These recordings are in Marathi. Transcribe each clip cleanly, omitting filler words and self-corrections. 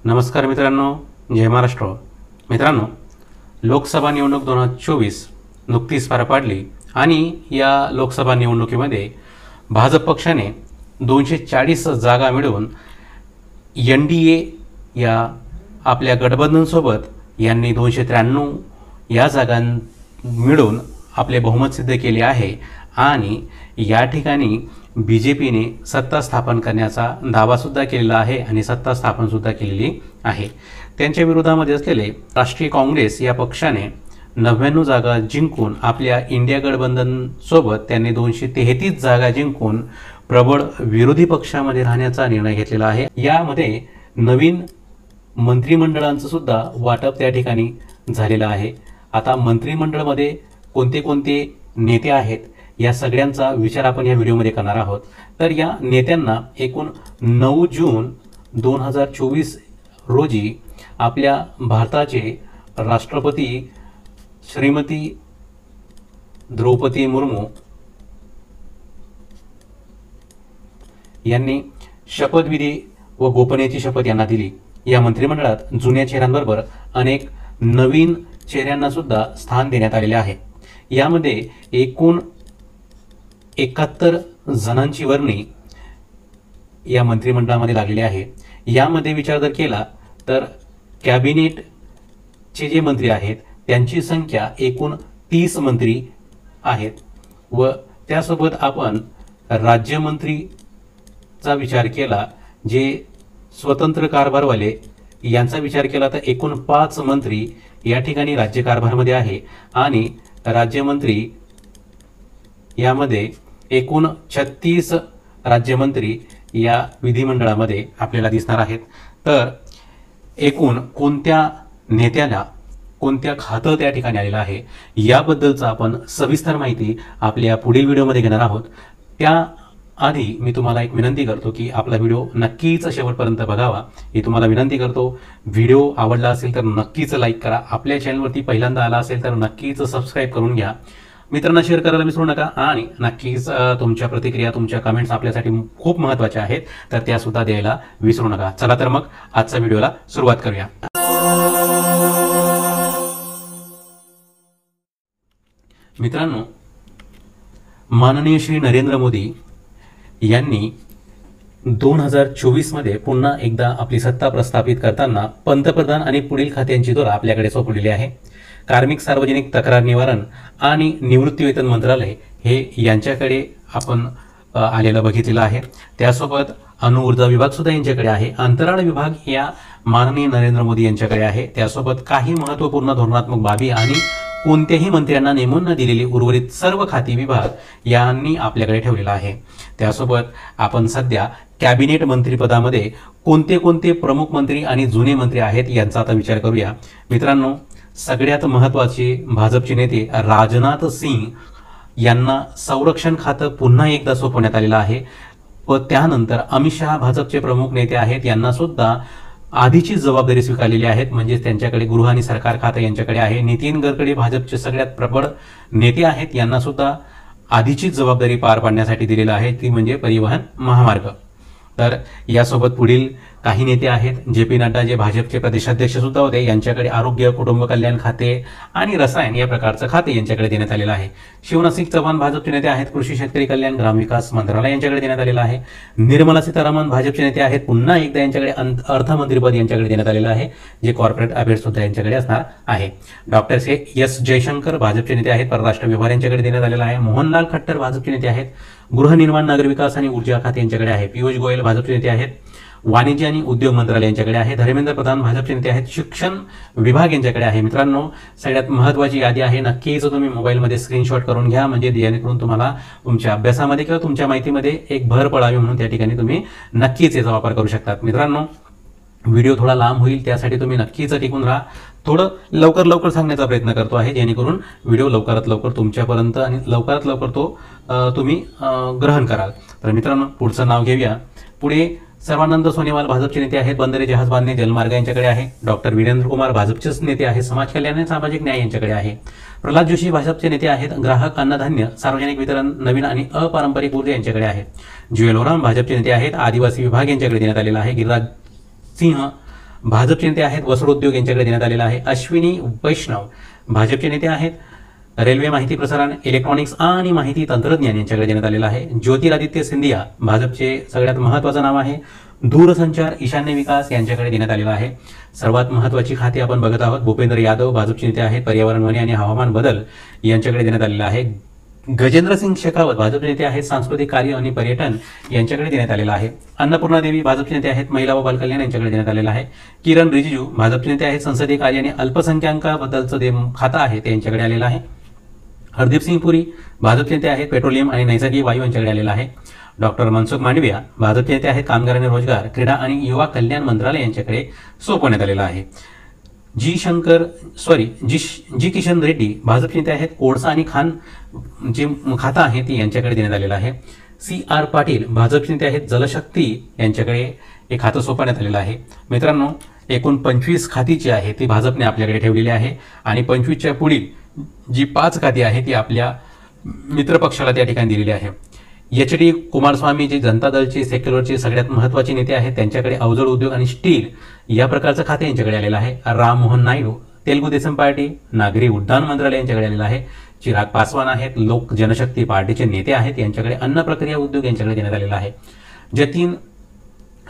नमस्कार मित्रांनो, जय महाराष्ट्र. मित्रांनो, लोकसभा निवडणूक 2024 नुकतीच पार पाडली आणि या लोकसभा निवडणुकीमध्ये भाजप पक्षाने 240 जागा मिळवून NDA या आपल्या गठबंधनसोबत यांनी 293 या जागा मिळवून आपले बहुमत सिद्ध केले आहे आणि या ठिकाणी BJPने सत्ता स्थापन करण्याचा दावासुद्धा केलेला आहे आणि सत्ता स्थापनसुद्धा केलेली आहे. त्यांच्या विरोधामध्ये असलेले राष्ट्रीय काँग्रेस या पक्षाने 99 जागा जिंकून आपल्या इंडिया गठबंधनसोबत त्यांनी 233 जागा जिंकून प्रबळ विरोधी पक्षामध्ये राहण्याचा निर्णय घेतलेला आहे. यामध्ये नवीन मंत्रिमंडळांचं सुद्धा वाटप त्या ठिकाणी झालेलं आहे. आता मंत्रिमंडळामध्ये कोणते कोणते नेते आहेत या सगळ्यांचा विचार आपण या व्हिडिओमध्ये करणार आहोत. तर या नेत्यांना एकूण 9 जून 2024 रोजी आपल्या भारताचे राष्ट्रपती श्रीमती द्रौपदी मुर्मू यांनी शपथविधी व गोपनीयतेची शपथ यांना दिली. या मंत्रिमंडळात जुन्या चेहऱ्यांबरोबर अनेक नवीन चेहऱ्यांना सुद्धा स्थान देण्यात आलेले आहे. यामध्ये एकूण 71 जणांची वर्णी या मंत्रिमंडळामध्ये लागलेली आहे. यामध्ये विचार जर केला तर कॅबिनेटचे जे मंत्री आहेत त्यांची संख्या एकूण 30 मंत्री आहेत व त्यासोबत आपण राज्यमंत्रीचा विचार केला जे स्वतंत्र कारभारवाले यांचा विचार केला तर एकूण 5 मंत्री या ठिकाणी राज्यकारभारमध्ये आहे आणि राज्यमंत्री यामध्ये एकूण 36 राज्यमंत्री या विधिमंडळामध्ये आपल्याला दिसणार आहेत. तर एकूण कोणत्या नेत्याला कोणत्या खातं त्या ठिकाणी आलेलं आहे याबद्दलचा आपण सविस्तर माहिती आपल्या पुढील व्हिडिओमध्ये घेणार आहोत. त्याआधी मी तुम्हाला एक विनंती करतो की आपला व्हिडिओ नक्कीच शेवटपर्यंत बघावा ही तुम्हाला विनंती करतो. व्हिडिओ आवडला असेल तर नक्कीच लाईक करा. आपल्या चॅनलवरती पहिल्यांदा आला असेल तर नक्कीच सबस्क्राईब करून घ्या. मित्रांना शेअर करायला विसरू नका आणि नक्कीच तुमच्या प्रतिक्रिया तुमच्या कमेंट्स आपल्यासाठी खूप महत्त्वाच्या आहेत तर त्या सुद्धा द्यायला विसरू नका. चला तर मग आजच्या व्हिडिओला सुरुवात करूया. मित्रांनो, माननीय श्री नरेंद्र मोदी यांनी 2024 मध्ये पुन्हा एकदा आपली सत्ता प्रस्थापित करताना पंतप्रधान आणि पुढील खात्यांची धोरण आपल्याकडे सोपवलेली आहे. कार्मिक सार्वजनिक तक्रार निवारण आणि निवृत्तीवेतन मंत्रालय हे यांच्याकडे आपण आलेलं बघितलेलं आहे. त्यासोबत अणुऊर्जा विभाग सुद्धा यांच्याकडे आहे. अंतराळ विभाग या माननीय नरेंद्र मोदी यांच्याकडे आहे. त्यासोबत काही महत्त्वपूर्ण धोरणात्मक बाबी आणि कोणत्याही मंत्र्यांना नेमून न दिलेली उर्वरित सर्व खाती विभाग यांनी आपल्याकडे ठेवलेला आहे. त्यासोबत आपण सध्या कॅबिनेट मंत्रिपदामध्ये कोणते कोणते प्रमुख मंत्री आणि जुने मंत्री आहेत यांचा आता विचार करूया. मित्रांनो, सगळ्यात महत्त्वाचे भाजपचे नेते राजनाथ सिंग यांना संरक्षण खातं पुन्हा एकदा सोपवण्यात आलेलं आहे व त्यानंतर अमित शहा भाजपचे प्रमुख नेते आहेत यांना सुद्धा आधीची जबाबदारी स्वीकारलेली आहेत म्हणजे त्यांच्याकडे गृह आणि सरकार खातं यांच्याकडे आहे. नितीन गडकरी भाजपचे सगळ्यात प्रबळ नेते आहेत यांना सुद्धा आधीची जबाबदारी पार पाडण्यासाठी दिलेलं आहे ती म्हणजे परिवहन महामार्ग. तर यासोबत पुढील काही नेते आहेत. JP नड्डा जे भाजपचे प्रदेशाध्यक्ष सुद्धा होते यांच्याकडे आरोग्य कुटुंब कल्याण खाते आणि रसायन या प्रकारचं खाते यांच्याकडे देण्यात आलेलं आहे. शिवनाथ चव्हाण भाजपचे नेते आहेत. कृषी शेतकरी कल्याण ग्रामविकास मंत्रालय यांच्याकडे देण्यात आलेलं आहे. निर्मला सीतारामन भाजपचे नेते आहेत. पुन्हा एकदा यांच्याकडे अर्थमंत्रीपद यांच्याकडे देण्यात आलेलं आहे जे कॉर्पोरेट अफेअर्स सुद्धा यांच्याकडे असणार आहे. डॉक्टर S जयशंकर भाजपचे नेते आहेत. परराष्ट्र व्यवहार यांच्याकडे देण्यात आलेला आहे. मोहनलाल खट्टर भाजपचे नेते आहेत. गृहनिर्माण नगरविकास आणि ऊर्जा खाते यांच्याकडे आहे. पियुष गोयल भाजपचे नेते आहेत. वाणिज्य आणि उद्योग मंत्रालय यांच्याकडे आहे. धर्मेंद्र प्रधान भाजपचे नेते आहेत. शिक्षण विभाग यांच्याकडे आहे. मित्रांनो, सगळ्यात महत्त्वाची यादी आहे. नक्कीच तुम्ही मोबाईलमध्ये स्क्रीनशॉट करून घ्या म्हणजे जेणेकरून तुम्हाला तुमच्या अभ्यासामध्ये किंवा तुमच्या माहितीमध्ये एक भर पडावी म्हणून त्या ठिकाणी तुम्ही नक्कीच याचा वापर करू शकतात. मित्रांनो, व्हिडिओ थोडा लांब होईल त्यासाठी तुम्ही नक्कीच टिकून राहा. थोडं लवकर सांगण्याचा प्रयत्न करतो आहे जेणेकरून व्हिडिओ लवकरात लवकर तुमच्यापर्यंत आणि लवकरात लवकर तो तुम्ही ग्रहण कराल. तर मित्रांनो, पुढचं नाव घेऊया. पुढे सर्वानंद सोनेवाल भाजपचे नेते आहेत. बंदरे जहाज बांधणी जलमार्ग यांच्याकडे आहे. डॉक्टर वीरेंद्र कुमार भाजपचेच नेते आहेत. समाज कल्याण आणि सामाजिक न्याय यांच्याकडे आहे. प्रल्हाद जोशी भाजपचे नेते आहेत. ग्राहक अन्नधान्य सार्वजनिक वितरण नवीन आणि अपारंपरिक ऊर्जा यांच्याकडे आहे. ज्युएल ओराम भाजपचे नेते आहेत. आदिवासी विभाग यांच्याकडे देण्यात आलेला आहे. गिरिराज सिंह भाजपचे नेते आहेत वस्त्रोद्योग यांच्याकडे देण्यात आलेला आहे. अश्विनी वैष्णव भाजपचे नेते आहेत. रेल्वे माहिती प्रसारण, इलेक्ट्रॉनिक्स आणि माहिती तंत्रज्ञान यांच्याकडे देण्यात आलेला आहे. ज्योतिरादित्य सिंधिया भाजपचे सगळ्यात महत्त्वाचं नाव आहे. दूरसंचार, ईशान्य विकास यांच्याकडे देण्यात आलेला आहे. सर्वात महत्त्वाची खाती आपण बघत आहोत. भूपेंद्र यादव भाजपचे नेते आहेत. पर्यावरण, वन आणि हवामान बदल यांच्याकडे देण्यात आलेला आहे. गजेंद्रसिंग शेखावत भाजपचे नेते आहेत. सांस्कृतिक कार्य आणि पर्यटन यांच्याकडे देण्यात आलेला आहे. अन्नपूर्णा देवी भाजपचे नेते आहेत. महिला व बालकल्याण यांच्याकडे देण्यात आलेला आहे. किरण रिजिजू भाजपचे नेते आहेत. संसदीय कार्य आणि अल्पसंख्याकाबद्दलचं जे खातं आहे ते यांच्याकडे आलेलं आहे. हरदीप सिंग पुरी भाजपचे नेते आहेत. पेट्रोलियम आणि नैसर्गिक वायू यांच्याकडे आलेला आहे. डॉक्टर मनसुख मांडविया भाजपचे नेते आहेत. कामगार आणि रोजगार, क्रीडा आणि युवा कल्याण मंत्रालय यांच्याकडे सोपवण्यात आलेलं आहे. जी किशन रेड्डी भाजपचे नेते आहेत. कोळसा आणि खाण जे खातं आहे ते यांच्याकडे देण्यात आलेलं आहे. CR पाटील भाजपचे नेते आहेत. जलशक्ती यांच्याकडे हे खातं सोपवण्यात आलेलं आहे. मित्रांनो, एकूण 25 खाती जी आहे ती भाजपने आपल्याकडे ठेवलेली आहे आणि 25च्या पुढील जी 5 खाती आहे ती आपल्या मित्रपक्षाला त्या ठिकाणी दिलेली आहे. HD कुमारस्वामी जे जनता दलचे सेक्युलरचे सगळ्यात महत्त्वाचे नेते आहेत त्यांच्याकडे अवजड उद्योग आणि स्टील या प्रकारचं खाते यांच्याकडे आलेलं आहे. राम मोहन नायडू तेलुगू देसम पार्टी, नागरी उड्डाण मंत्रालय यांच्याकडे आलेलं आहे. चिराग पासवान आहेत. लोक जनशक्ती पार्टीचे नेते आहेत. यांच्याकडे अन्न प्रक्रिया उद्योग यांच्याकडे देण्यात आलेला आहे.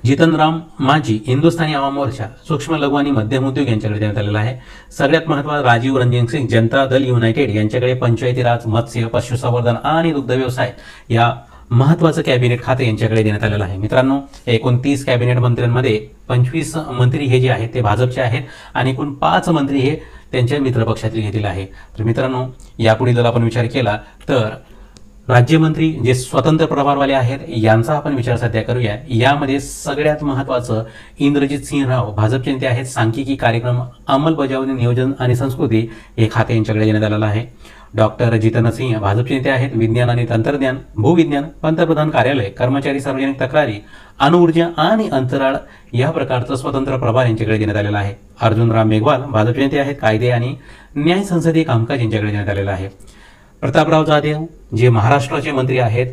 जितनराम मांझी हिंदुस्थानी आवाम मोर्चा, सूक्ष्म लघु आणि मध्यम उद्योग यांच्याकडे देण्यात आलेला आहे. सगळ्यात महत्त्वाचं राजीव रंजन सिंग जनता दल युनायटेड यांच्याकडे पंचायती राज, मत्स्य, पशुसंवर्धन आणि दुग्ध व्यवसाय या महत्त्वाचं कॅबिनेट खाते यांच्याकडे देण्यात आलेलं आहे. मित्रांनो, एकूण 30 कॅबिनेट मंत्र्यांमध्ये 25 मंत्री हे जे आहेत ते भाजपचे आहेत आणि एकूण 5 मंत्री हे त्यांच्या मित्रपक्षातील घेतलेले आहे. तर मित्रांनो, यापुढे जर आपण विचार केला तर राज्यमंत्री जे स्वतंत्र प्रभारवाले आहेत यांचा आपण विचार सध्या करूया. यामध्ये सगळ्यात महत्त्वाचं इंद्रजित सिंह राव भाजपचे नेते आहेत. सांख्यिकी, कार्यक्रम, अंमलबजावणी, नियोजन आणि संस्कृती हे खाते यांच्याकडे देण्यात आलेलं आहे. डॉक्टर जितेंद्र सिंह भाजपचे नेते आहेत. विज्ञान आणि तंत्रज्ञान, भूविज्ञान, पंतप्रधान कार्यालय, कर्मचारी, सार्वजनिक तक्रारी, अणुऊर्जा आणि अंतराळ या प्रकारचं स्वतंत्र प्रभार यांच्याकडे देण्यात आलेला आहे. अर्जुनराम मेघवाल भाजपचे नेते आहेत. कायदे आणि न्याय, संसदीय कामकाज यांच्याकडे देण्यात आलेलं आहे. प्रतापराव जाधव जे महाराष्ट्राचे मंत्री आहेत,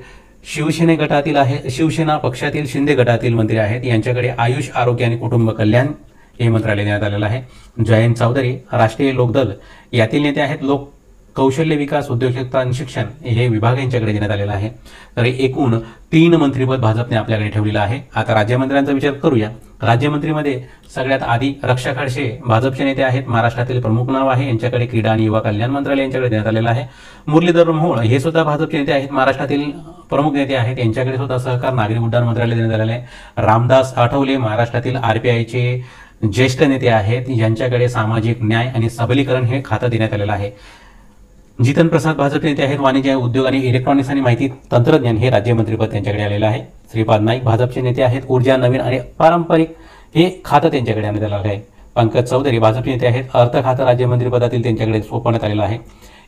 शिवसेने गटातील आहे, शिवसेना पक्षातील शिंदे गटातील मंत्री आहेत. यांच्याकडे आयुष, आरोग्य आणि कुटुंब कल्याण हे मंत्रालय देण्यात आलेलं आहे. जयंत चौधरी राष्ट्रीय लोकदल यातील नेते आहेत. लोक कौशल्य विकास, उद्योजकता आणि शिक्षण हे विभाग यांच्याकडे देण्यात आलेला आहे. तर एकूण 3 मंत्रिपद भाजपने आपल्याकडे ठेवलेलं आहे. आता राज्यमंत्र्यांचा विचार करूया. राज्यमंत्रीमध्ये सगळ्यात आधी रक्षा खडसे भाजपचे नेते आहेत. महाराष्ट्रातील प्रमुख नाव आहे. यांच्याकडे क्रीडा आणि युवा कल्याण मंत्रालय यांच्याकडे देण्यात आलेलं आहे. मुरलीधर मोहोळ हे सुद्धा भाजपचे नेते आहेत. महाराष्ट्रातील प्रमुख नेते आहेत. यांच्याकडे सुद्धा सहकार, नागरी उड्डाण मंत्रालय देण्यात आलेलं आहे. रामदास आठवले महाराष्ट्रातील RPIचे ज्येष्ठ नेते आहेत. यांच्याकडे सामाजिक न्याय आणि सबलीकरण हे खातं देण्यात आलेलं आहे. जितन प्रसाद भाजपचे नेते आहेत. वाणिज्य, उद्योग आणि इलेक्ट्रॉनिक्स आणि माहिती तंत्रज्ञान हे राज्यमंत्रीपद त्यांच्याकडे आलेलं आहे. श्रीपाद नाईक भाजपचे नेते आहेत. ऊर्जा, नवीन आणि पारंपरिक हे खातं त्यांच्याकडे आणण्यात आलेलं आहे. पंकज चौधरी भाजपचे नेते आहेत. अर्थ खातं राज्यमंत्रीपदातील त्यांच्याकडे सोपवण्यात आलेलं आहे.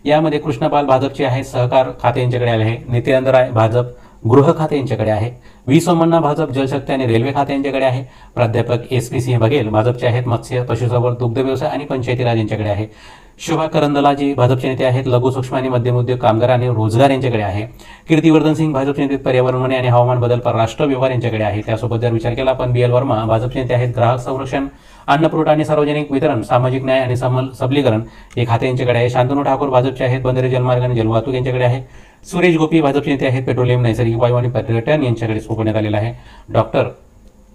यामध्ये कृष्णपाल भाजपचे आहेत. सहकार खाते यांच्याकडे आले आहे. नित्यानंद राय भाजप गृह खाते यांच्याकडे आहे. व्ही सोमण्णा भाजप जलशक्ती आणि रेल्वे खाते यांच्याकडे आहे. प्राध्यापक SP सिंह बघेल भाजपचे आहेत. मत्स्य, पशुसंवर्धन, दुग्ध व्यवसाय आणि पंचायती राज यांच्याकडे आहे. शोभा करंदलाजी भाजपचे नेते आहेत. लघु, सूक्ष्म आणि मध्यम उद्योग, कामगार आणि रोजगार यांच्याकडे आहे. कीर्तिवर्धन सिंग भाजपचे नेते पर्यावरण, वन आणि हवामान बदल, परराष्ट्र व्यवहार यांच्याकडे आहे. त्यासोबत जर विचार केला आपण BL वर्मा भाजपचे नेते आहेत. ग्राहक संरक्षण, अन्न पुरवठा आणि सार्वजनिक वितरण, सामाजिक न्याय आणि सबलीकरण हे खाते यांच्याकडे आहे. शांतनू ठाकूर भाजपचे आहेत. बंदरे, जलमार्ग आणि जलवाहतूक यांच्याकडे आहे. सुरेश गोपी भाजपचे नेते आहेत. पेट्रोलियम, नैसर्गिक वायू आणि पर्यटन यांच्याकडे सोपवण्यात आलेलं आहे. डॉक्टर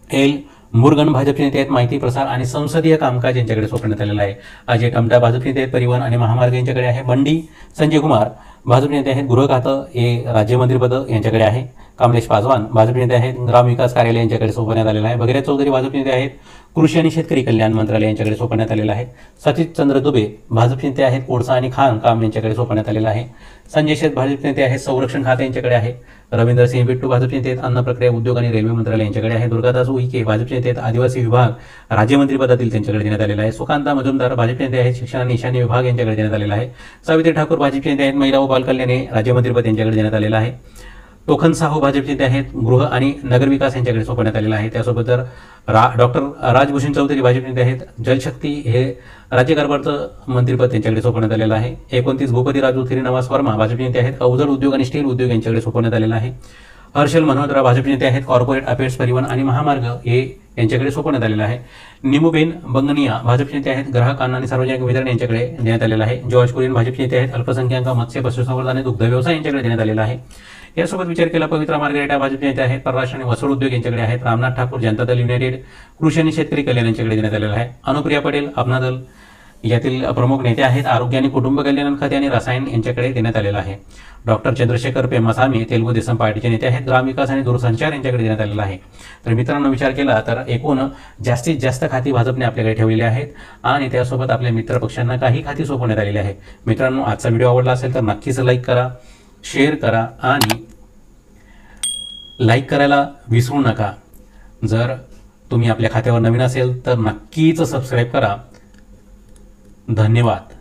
L मुरगन भाजपचे नेते आहेत. माहिती, प्रसार आणि संसदीय कामकाज यांच्याकडे सोपवण्यात आलेलं आहे. अजय टमटा भाजपचे नेते आहेत. परिवहन आणि महामार्ग यांच्याकडे आहे. बंडी संजय कुमार भाजपचे नेते आहेत. गृह खातं हे राज्यमंत्रीपद यांच्याकडे आहे. कमलेश पासवान भाजपचे नेते आहेत. ग्राम विकास कार्यालय यांच्याकडे सोपवण्यात आलेलं आहे. भगीरथ चौधरी भाजपचे नेते आहेत. कृषी आणि शेतकरी कल्याण मंत्रालय यांच्याकडे सोपवण्यात आलेलं आहे. सचित चंद्र दुबे भाजपचे नेते आहेत. कोळसा आणि खाण काम यांच्याकडे सोपवण्यात आलेलं आहे. संजय शेठ भाजपचे नेते आहेत. संरक्षण खाते यांच्याकडे आहे. रवींद्र सिंह बिट्टू भाजपचे नेते आहेत. अन्न प्रक्रिया, उद्योग आणि रेल्वे मंत्रालय यांच्याकडे आहे. दुर्गादास उईके भाजपचे नेते आहेत. आदिवासी विभाग राज्यमंत्रीपदातील त्यांच्याकडे देण्यात आलेला आहे. सुकांता मजुमदार भाजपचे नेते आहेत. शिक्षण आणि ईशान्य विभाग यांच्याकडे देण्यात आलेला आहे. सावित्री ठाकूर भाजपचे नेते आहेत. महिला व बालकल्याण हे राज्यमंत्रीपद यांच्याकडे देण्यात आलेलं आहे. टोखन साहू भाजपचे नेते आहेत. गृह आणि नगरविकास यांच्याकडे सोपवण्यात आलेला आहे. त्यासोबत जर डॉक्टर राजभूषण चौधरी भाजपचे नेते आहेत. जलशक्ती हे राज्यकारभारचं मंत्रिपद त्यांच्याकडे सोपवण्यात आलेलं आहे. 29 भूपती राजू श्रीनिवास वर्मा भाजपचे नेते आहेत. अवजड उद्योग आणि स्टील उद्योग यांच्याकडे सोपवण्यात आलेला आहे. हर्षल मनोहत्रा भाजप नेते आहेत, कॉर्पोरेट अफेअर्स, परिवहन आणि महामार्ग हे यांच्याकडे सोपवण्यात आलेलं आहे. निमुबेन बंगनिया भाजप नेते आहेत, ग्राहक अन्न आणि सार्वजनिक वितरण यांच्याकडे देण्यात आलेलं आहे. जॉर्ज कुरियन भाजप नेते आहेत, अल्पसंख्याक, मत्स्य, पशुसंवर्धन आणि दुग्ध व्यवसाय यांच्याकडे देण्यात आलेला आहे. यासोबत विचार केला पवित्रा मार्गरेटा भाजप नेते आहेत, परराष्ट्र आणि वस्त्र उद्योग यांच्याकडे आहेत. रामनाथ ठाकूर जनता दल युनायटेड, कृषी आणि शेतकरी कल्याण यांच्याकडे देण्यात आलेला आहे. अनुप्रिया पटेल अपना दल यातील प्रमुख नेते आहेत, आरोग्य आणि कुटुंब कल्याण खाते आणि रसायन यांच्याकडे देण्यात आलेला आहे. डॉक्टर चंद्रशेखर पेम्मासामी तेलुगू देसम पार्टीचे नेते आहेत, ग्रामविकास आणि दूरसंचार यांच्याकडे देण्यात आलेला आहे. तर मित्रांनो, विचार केला तर एकूण जास्तीत जास्त खाती भाजपने आपल्याकडे ठेवलेली आहेत आणि त्यासोबत आपल्या मित्रपक्षांना काही खाती सोपवण्यात आलेली आहे. मित्रांनो, आजचा व्हिडिओ आवडला असेल तर नक्कीच लाईक करा, शेअर करा आणि लाईक करायला विसरू नका. जर तुम्ही आपल्या खात्यावर नवीन असेल तर नक्कीच सबस्क्राईब करा. धन्यवाद.